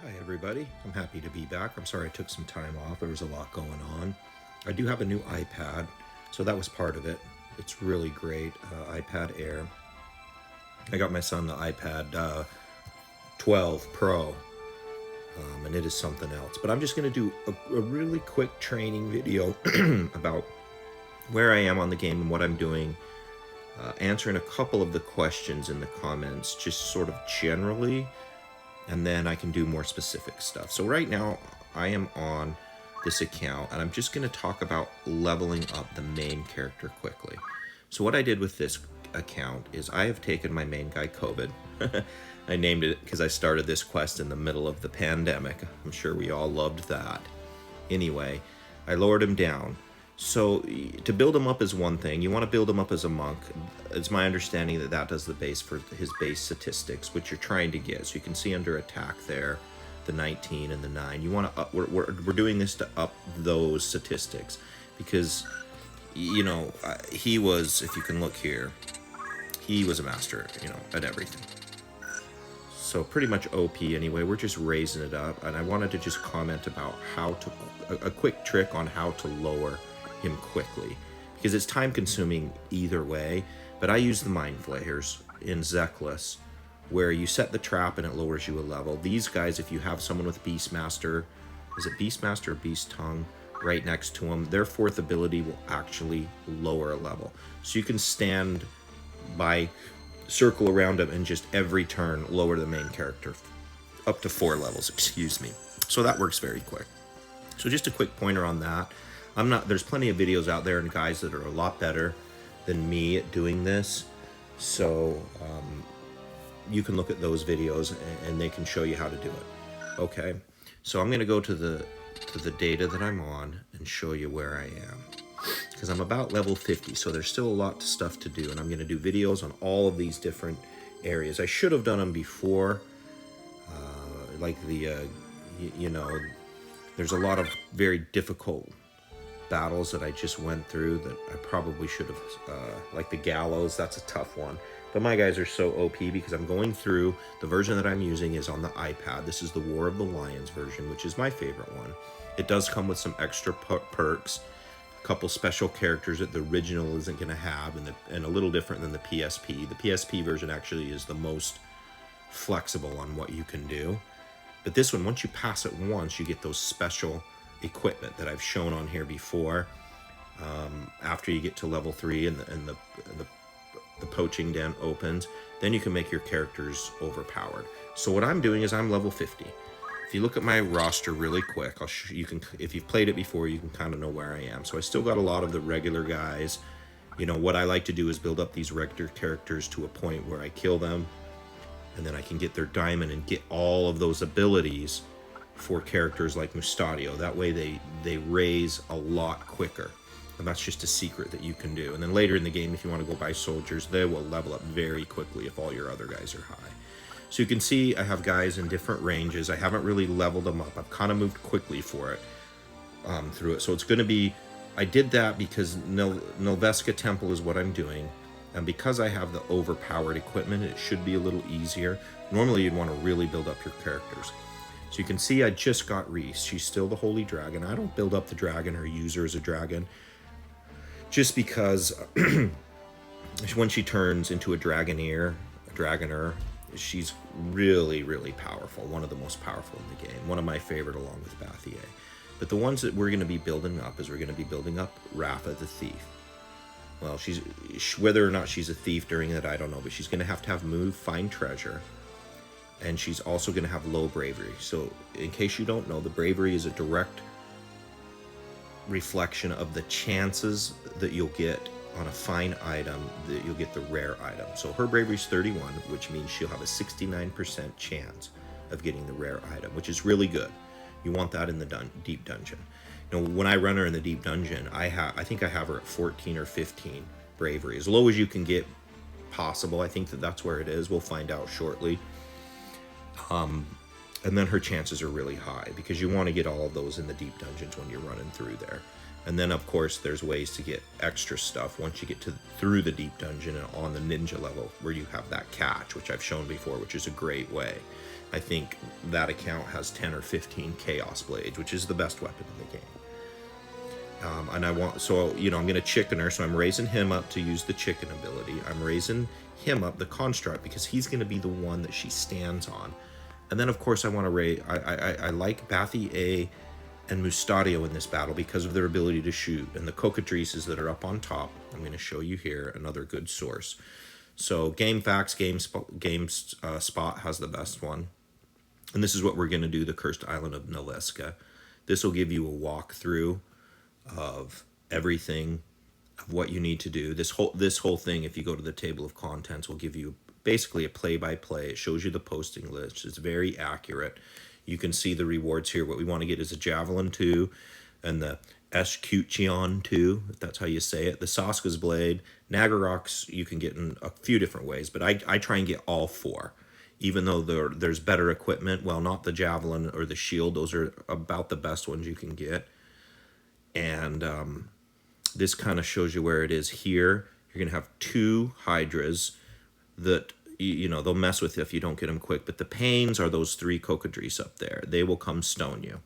Hi everybody, I'm happy to be back. I'm sorry I took some time off, there was a lot going on. I do have a new iPad, so that was part of it. It's really great, iPad Air. I got my son the iPad 12 Pro, and it is something else. But I'm just going to do a really quick training video about where I am on the game and what I'm doing, answering a couple of the questions in the comments, just sort of generally, and then I can do more specific stuff. So right now I am on this account and I'm just going to talk about leveling up the main character quickly. So what I did with this account is I have taken my main guy COVID. I named it because I started this quest in the middle of the pandemic. I'm sure we all loved that. Anyway, I lowered him down. So to build him up is one thing. You want to build him up as a monk. It's my understanding that that does the base for his base statistics, which you're trying to get. So you can see under attack there, the 19 and the 9. You want to up. We're doing this to up those statistics because, you know, he was. If you can look here, he was a master, you know, at everything. So pretty much OP anyway. We're just raising it up, and I wanted to just comment about how to a quick trick on how to lower him quickly, because it's time consuming either way. But I use the mind flayers in Zeklas, where you set the trap and it lowers you a level. These guys, if you have someone with Beastmaster, is it Beastmaster or Beast Tongue right next to them, their fourth ability will actually lower a level. So you can stand by, circle around them, and just every turn lower the main character up to 4 levels, excuse me. So that works very quick. So just a quick pointer on that. There's plenty of videos out there and guys that are a lot better than me at doing this. So you can look at those videos and they can show you how to do it. Okay, so I'm going to go to the data that I'm on and show you where I am, because I'm about level 50, so there's still a lot of stuff to do, and I'm going to do videos on all of these different areas. I should have done them before, like the you know, there's a lot of very difficult battles that I just went through that I probably should have, like the gallows, that's a tough one. But my guys are so OP because I'm going through, the version that I'm using is on the iPad. This is the War of the Lions version, which is my favorite one. It does come with some extra perks, a couple special characters that the original isn't going to have, and a little different than the PSP. The PSP version actually is the most flexible on what you can do. But this one, once you pass it once, you get those special equipment that I've shown on here before. After you get to level 3 and the poaching den opens, then you can make your characters overpowered. So what I'm doing is I'm level 50. If you look at my roster really quick, you can, if you've played it before, you can kind of know where I am. So I still got a lot of the regular guys. You know, what I like to do is build up these regular characters to a point where I kill them, and then I can get their diamond and get all of those abilities for characters like Mustadio. That way they raise a lot quicker. And that's just a secret that you can do. And then later in the game, if you want to go buy soldiers, they will level up very quickly if all your other guys are high. So you can see I have guys in different ranges. I haven't really leveled them up. I've kind of moved quickly for it, through it. So it's going to be, I did that because Nelveska Temple is what I'm doing. And because I have the overpowered equipment, it should be a little easier. Normally you'd want to really build up your characters. So you can see I just got Reese. She's still the Holy Dragon. I don't build up the dragon or use her as a dragon, just because when she turns into a dragoner, she's really, really powerful. One of the most powerful in the game. One of my favorite, along with Bathier. But the ones that we're going to be building up is we're going to be building up Rafa the Thief. Well, whether or not she's a thief during that, I don't know. But she's going to have move, find treasure. And she's also going to have low bravery. So in case you don't know, the bravery is a direct reflection of the chances that you'll get on a fine item, that you'll get the rare item. So her bravery is 31, which means she'll have a 69% chance of getting the rare item, which is really good. You want that in the deep dungeon. You know, when I run her in the deep dungeon, I think I have her at 14 or 15 bravery, as low as you can get possible. I think that's where it is. We'll find out shortly. And then her chances are really high because you want to get all of those in the deep dungeons when you're running through there. And then, of course, there's ways to get extra stuff once you get through the deep dungeon and on the ninja level, where you have that catch, which I've shown before, which is a great way. I think that account has 10 or 15 Chaos Blades, which is the best weapon in the game. And I want, so, you know, I'm going to chickener, so I'm raising him up to use the chicken ability. I'm raising him up, the construct, because he's going to be the one that she stands on. And then, of course, I want to raise, I like Bathy A and Mustadio in this battle because of their ability to shoot. And the cockatrices that are up on top, I'm going to show you here, another good source. So GameFAQs, GameSpot has the best one. And this is what we're going to do, the Cursed Island of Nelveska. This will give you a walkthrough of everything, of what you need to do. This whole thing, if you go to the table of contents, will give you basically a play-by-play. It shows you the posting list. It's very accurate. You can see the rewards here. What we want to get is a Javelin 2 and the Escutcheon 2, if that's how you say it. The Saska's Blade. Nagarok's you can get in a few different ways, but I try and get all 4. Even though there's better equipment, well, not the Javelin or the Shield. Those are about the best ones you can get. And this kind of shows you where it is here. You're going to have 2 Hydras that, you know, they'll mess with you if you don't get them quick. But the pains are those 3 cockatrices up there. They will come stone you.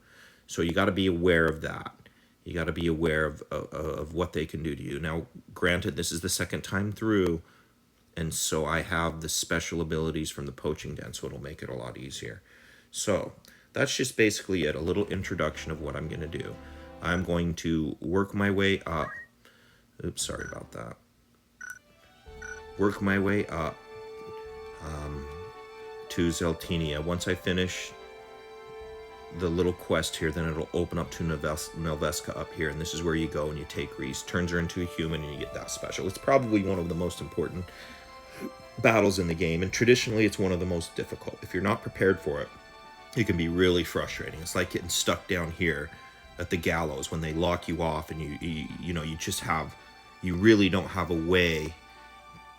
So you got to be aware of that. You got to be aware of what they can do to you. Now, granted, this is the second time through, and so I have the special abilities from the poaching den, so it'll make it a lot easier. So that's just basically it, a little introduction of what I'm going to do. I'm going to work my way up. Oops, sorry about that. Work my way up to Zeltinia. Once I finish the little quest here, then it'll open up to Nelveska up here, and this is where you go and you take Reese. Turns her into a human and you get that special. It's probably one of the most important battles in the game, and traditionally it's one of the most difficult. If you're not prepared for it, it can be really frustrating. It's like getting stuck down here at the gallows when they lock you off, and you really don't have a way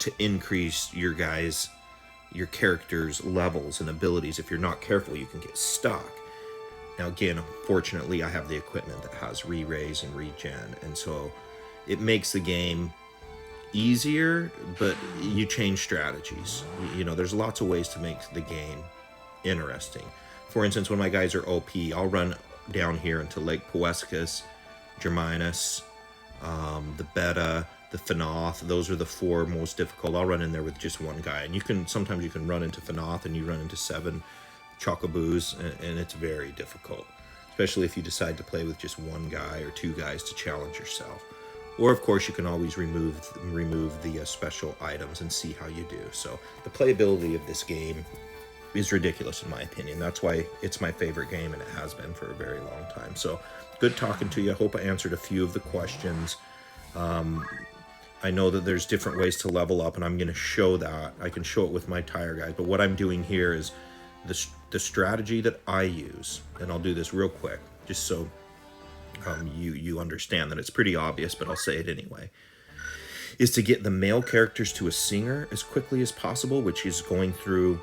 to increase your character's levels and abilities. If you're not careful, you can get stuck. Now again, fortunately, I have the equipment that has re-raise and regen, and so it makes the game easier, but you change strategies. You know, there's lots of ways to make the game interesting. For instance, when my guys are OP, I'll run down here into Lake Poescus, Germinus, the Beta, the Fanoth. Those are the 4 most difficult. I'll run in there with just one guy, and sometimes you can run into Fanoth and you run into 7 Chocoboos, and it's very difficult, especially if you decide to play with just one guy or 2 guys to challenge yourself. Or of course you can always remove the special items and see how you do. So the playability of this game is ridiculous in my opinion. That's why it's my favorite game, and it has been for a very long time. So good talking to you. I hope I answered a few of the questions. I know that there's different ways to level up, and I'm going to show that. I can show it with my tire guide, but what I'm doing here is the strategy that I use, and I'll do this real quick just so you understand that it's pretty obvious, but I'll say it anyway, is to get the male characters to a singer as quickly as possible, which is going through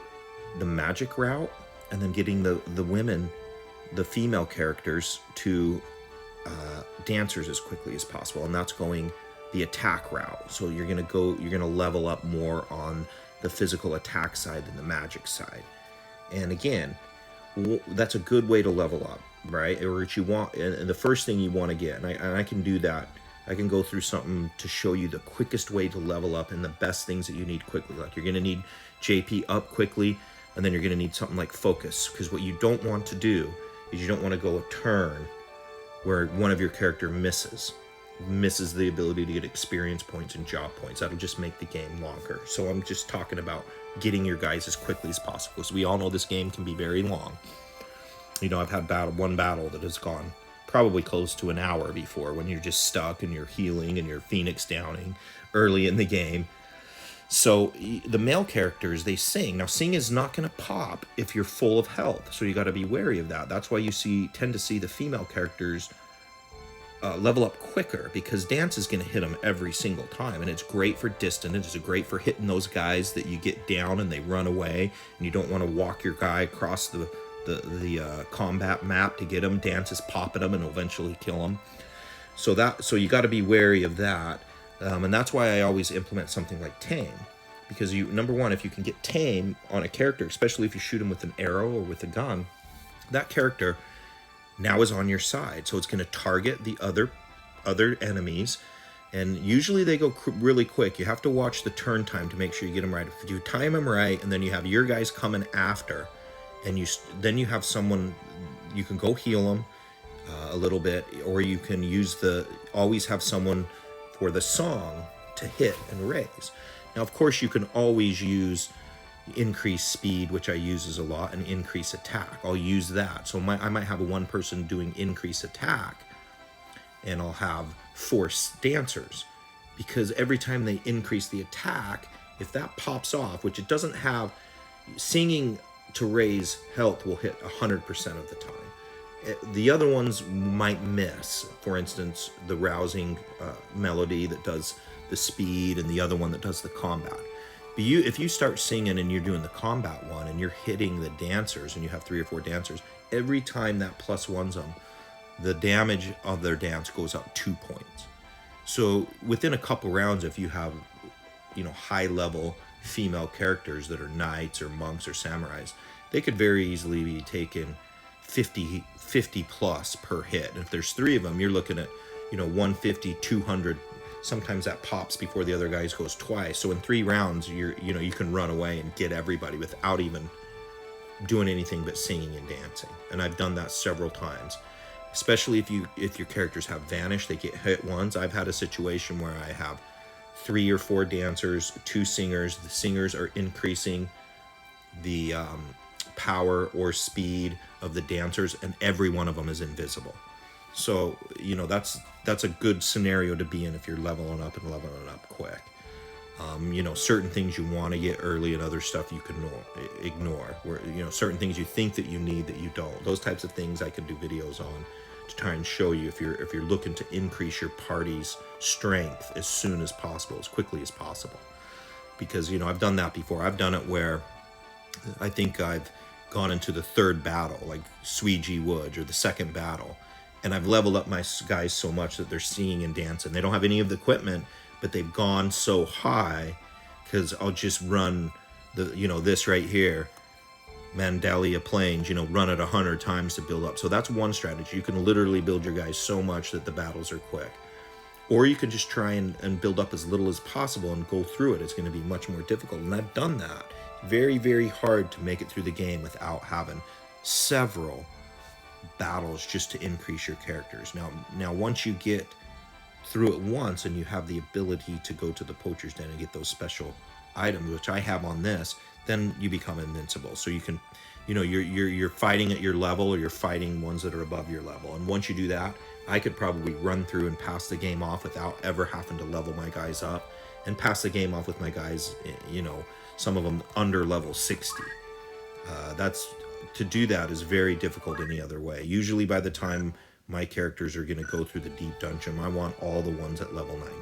the magic route, and then getting the women, the female characters, to dancers as quickly as possible, and that's going the attack route. So you're gonna level up more on the physical attack side than the magic side. And again, that's a good way to level up, right? Or what you want, and the first thing you want to get, and I can do that. I can go through something to show you the quickest way to level up and the best things that you need quickly. Like you're going to need JP up quickly, and then you're going to need something like focus, because what you don't want to do is you don't want to go a turn where one of your character misses the ability to get experience points and job points. That'll just make the game longer. So I'm just talking about getting your guys as quickly as possible, because we all know this game can be very long. You know, I've had one battle that has gone probably close to an hour before, when you're just stuck and you're healing and you're Phoenix downing early in the game. So the male characters, they sing. Now, sing is not going to pop if you're full of health, so you got to be wary of that. That's why you tend to see the female characters level up quicker, because dance is going to hit them every single time, and it's great for distance. It's great for hitting those guys that you get down and they run away, and you don't want to walk your guy across the combat map to get them. Dance is popping them and eventually kill them. So you got to be wary of that, and that's why I always implement something like tame, because number one, if you can get tame on a character, especially if you shoot him with an arrow or with a gun, that character now is on your side, so it's going to target the other enemies, and usually they go really quick. You have to watch the turn time to make sure you get them right. If you time them right, and then you have your guys coming after, and then you have someone, you can go heal them a little bit, or you can always have someone for the song to hit and raise. Now, of course, you can always use increase speed, which I uses a lot, and increase attack. I'll use that. So I might have one person doing increase attack, and I'll have 4 dancers, because every time they increase the attack, if that pops off, which it doesn't have, singing to raise health will hit 100% of the time. The other ones might miss. For instance, the rousing melody that does the speed, and the other one that does the combat. But if you start singing and you're doing the combat one and you're hitting the dancers, and you have 3 or 4 dancers, every time that +1's them, the damage of their dance goes up 2 points. So within a couple rounds, if you have, high level female characters that are knights or monks or samurais, they could very easily be taking 50 plus per hit. And if there's 3 of them, you're looking at 150, 200. Sometimes that pops before the other guys goes twice. So in 3 rounds, you can run away and get everybody without even doing anything but singing and dancing. And I've done that several times, especially if your characters have vanished, they get hit once. I've had a situation where I have 3 or 4 dancers, 2 singers. The singers are increasing the power or speed of the dancers, and every one of them is invisible. So that's a good scenario to be in if you're leveling up quick. Certain things you want to get early, and other stuff you can ignore. Where certain things you think that you need that you don't. Those types of things I can do videos on to try and show you if you're looking to increase your party's strength as soon as possible, as quickly as possible. Because I've done that before. I've done it where I think I've gone into the 3rd battle, like Sweegie Woods, or the 2nd battle, and I've leveled up my guys so much that they're singing and dancing. They don't have any of the equipment, but they've gone so high, because I'll just run this right here, Mandalia Plains, run it 100 times to build up. So that's one strategy. You can literally build your guys so much that the battles are quick. Or you can just try and build up as little as possible and go through it. It's going to be much more difficult, and I've done that. Very, very hard to make it through the game without having several battles just to increase your characters. Now once you get through it once, and you have the ability to go to the poacher's den and get those special items, which I have on this, then you become invincible. So you can, you're fighting at your level, or you're fighting ones that are above your level. And once you do that, I could probably run through and pass the game off without ever having to level my guys up, and pass the game off with my guys, some of them under level 60. To do that is very difficult any other way. Usually by the time my characters are going to go through the deep dungeon, I want all the ones at level 99.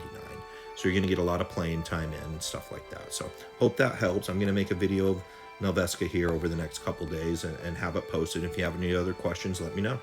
So you're going to get a lot of playing time in and stuff like that. So hope that helps. I'm going to make a video of Nelveska here over the next couple days and have it posted. If you have any other questions, let me know.